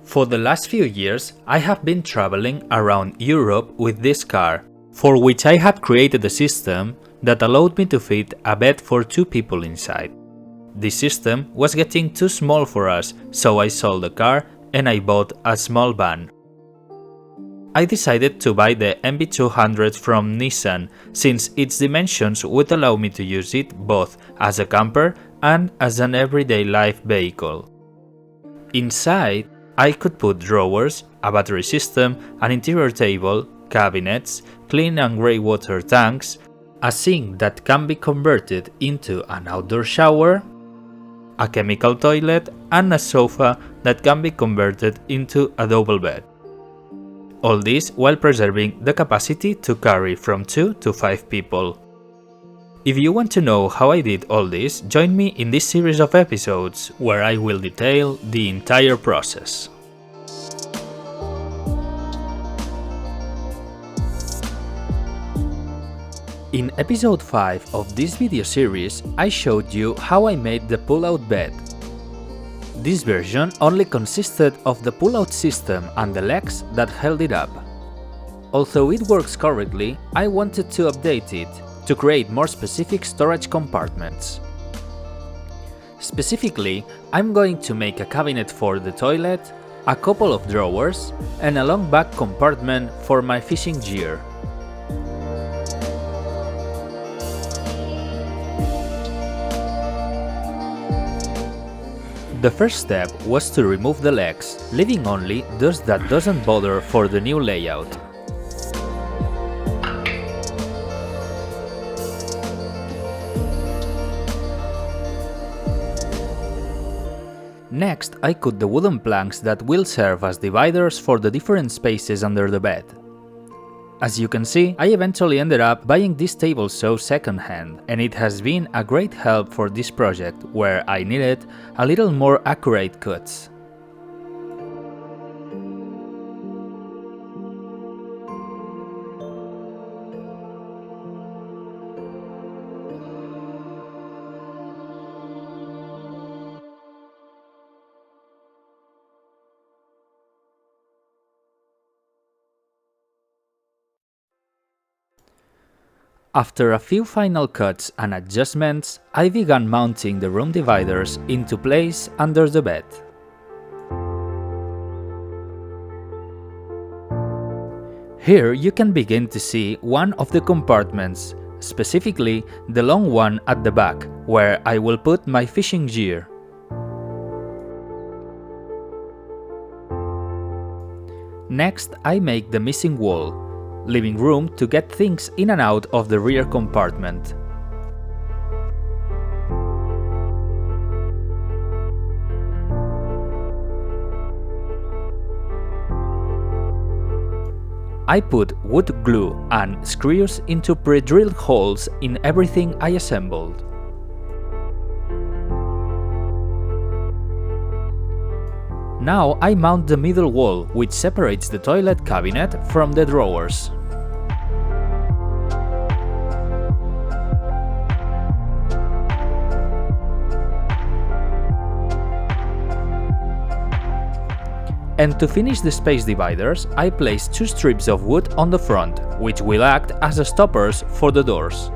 For the last few years, I have been traveling around Europe with this car, for which I had created a system that allowed me to fit a bed for 2 people inside. This system was getting too small for us, so I sold the car and I bought a small van. I decided to buy the NV200 from Nissan, since its dimensions would allow me to use it both as a camper and as an everyday life vehicle. Inside, I could put drawers, a battery system, an interior table, cabinets, clean and grey water tanks, a sink that can be converted into an outdoor shower, a chemical toilet, and a sofa that can be converted into a double bed. All this while preserving the capacity to carry from 2 to 5 people. If you want to know how I did all this, join me in this series of episodes where I will detail the entire process. In episode 5 of this video series, I showed you how I made the pull-out bed. This version only consisted of the pull-out system and the legs that held it up. Although it works correctly, I wanted to update it to create more specific storage compartments. Specifically, I'm going to make a cabinet for the toilet, a couple of drawers, and a long back compartment for my fishing gear. The first step was to remove the legs, leaving only those that doesn't bother for the new layout. Next, I cut the wooden planks that will serve as dividers for the different spaces under the bed. As you can see, I eventually ended up buying this table saw second-hand, and it has been a great help for this project, where I needed a little more accurate cuts. After a few final cuts and adjustments, I began mounting the room dividers into place under the bed. Here you can begin to see one of the compartments, specifically the long one at the back, where I will put my fishing gear. Next, I make the missing wall, leaving room to get things in and out of the rear compartment. I put wood glue and screws into pre-drilled holes in everything I assembled. Now I mount the middle wall, which separates the toilet cabinet from the drawers. And to finish the space dividers, I place 2 strips of wood on the front, which will act as stoppers for the doors.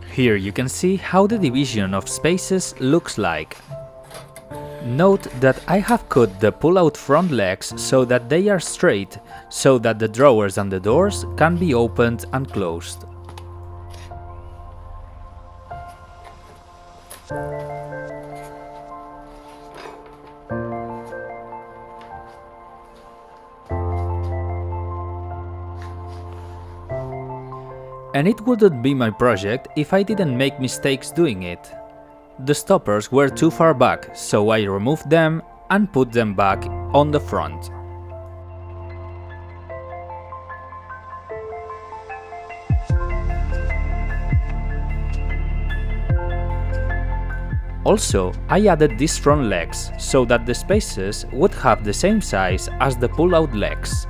Here you can see how the division of spaces looks like. Note that I have cut the pull-out front legs so that they are straight, so that the drawers and the doors can be opened and closed. And it wouldn't be my project if I didn't make mistakes doing it. The stoppers were too far back, so I removed them and put them back on the front. Also, I added these front legs, so that the spaces would have the same size as the pull-out legs.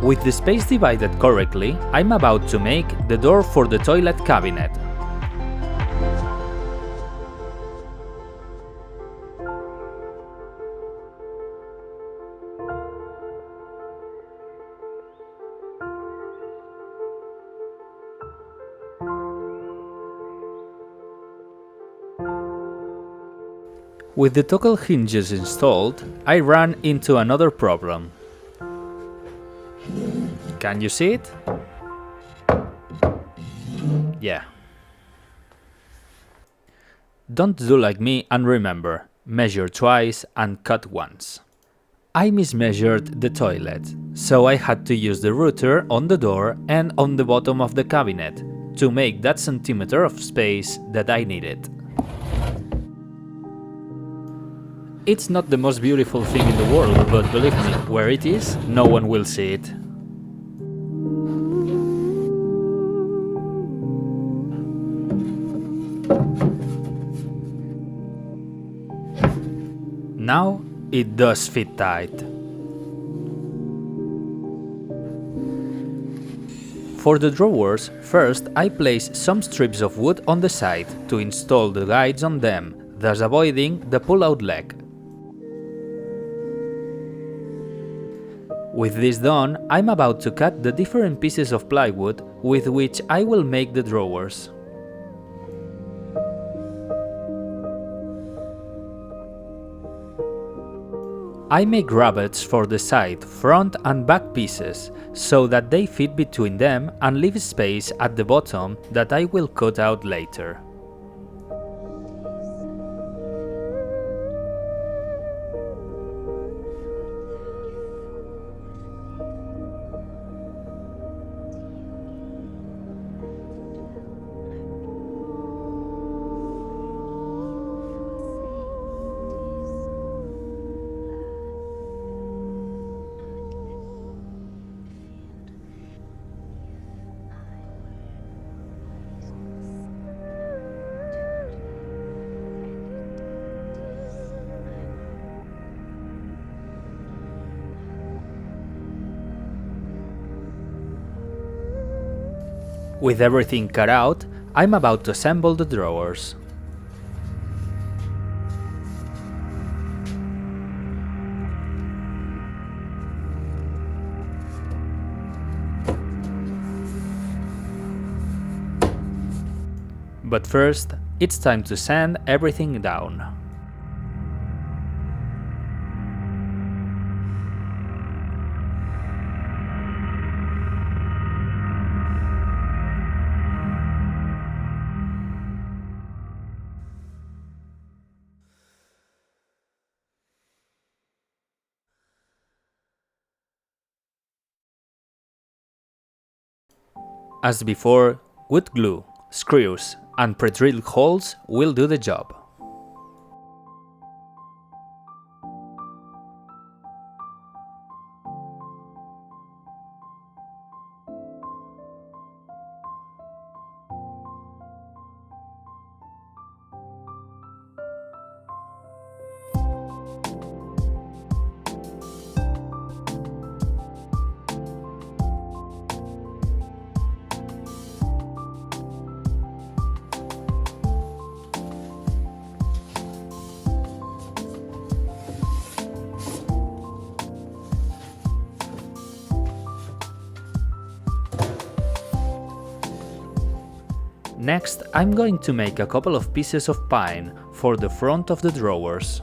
With the space divided correctly, I'm about to make the door for the toilet cabinet. With the toggle hinges installed, I ran into another problem. Can you see it? Yeah. Don't do like me and remember, measure twice and cut once. I mismeasured the toilet, so I had to use the router on the door and on the bottom of the cabinet to make that centimeter of space that I needed. It's not the most beautiful thing in the world, but believe me, where it is, no one will see it. Now it does fit tight. For the drawers, first I place some strips of wood on the side to install the guides on them, thus avoiding the pull-out leg. With this done, I'm about to cut the different pieces of plywood with which I will make the drawers. I make rivets for the side, front and back pieces, so that they fit between them and leave space at the bottom that I will cut out later. With everything cut out, I'm about to assemble the drawers. But first, it's time to sand everything down. As before, wood glue, screws, and pre-drilled holes will do the job. Next, I'm going to make a couple of pieces of pine for the front of the drawers.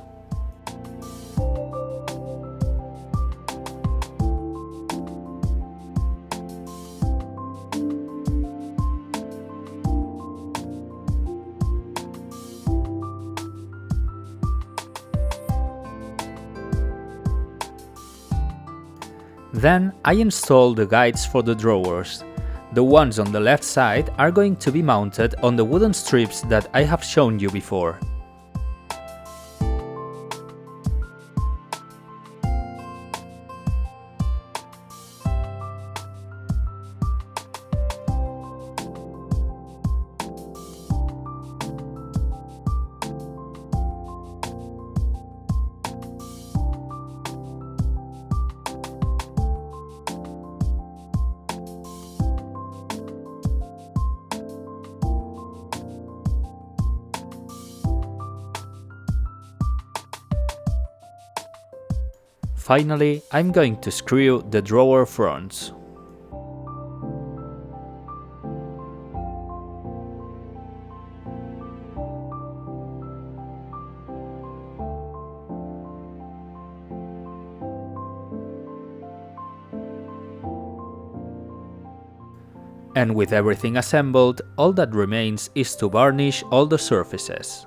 Then I install the guides for the drawers. The ones on the left side are going to be mounted on the wooden strips that I have shown you before. Finally, I'm going to screw the drawer fronts. And with everything assembled, all that remains is to varnish all the surfaces.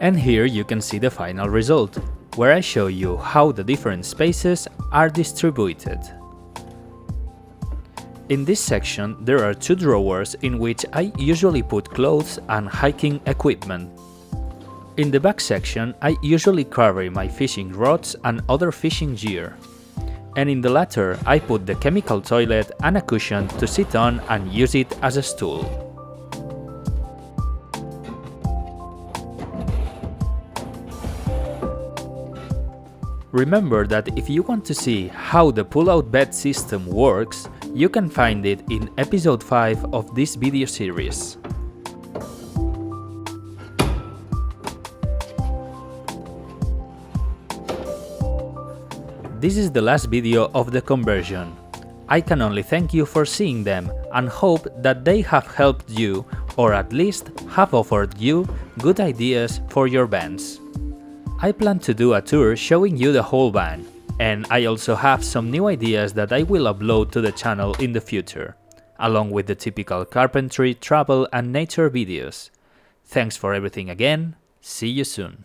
And here you can see the final result, where I show you how the different spaces are distributed. In this section there are two drawers in which I usually put clothes and hiking equipment. In the back section I usually carry my fishing rods and other fishing gear. And in the latter I put the chemical toilet and a cushion to sit on and use it as a stool. Remember that if you want to see how the pull-out bed system works, you can find it in episode 5 of this video series. This is the last video of the conversion. I can only thank you for seeing them and hope that they have helped you, or at least have offered you good ideas for your vans. I plan to do a tour showing you the whole van, and I also have some new ideas that I will upload to the channel in the future, along with the typical carpentry, travel and nature videos. Thanks for everything again, see you soon.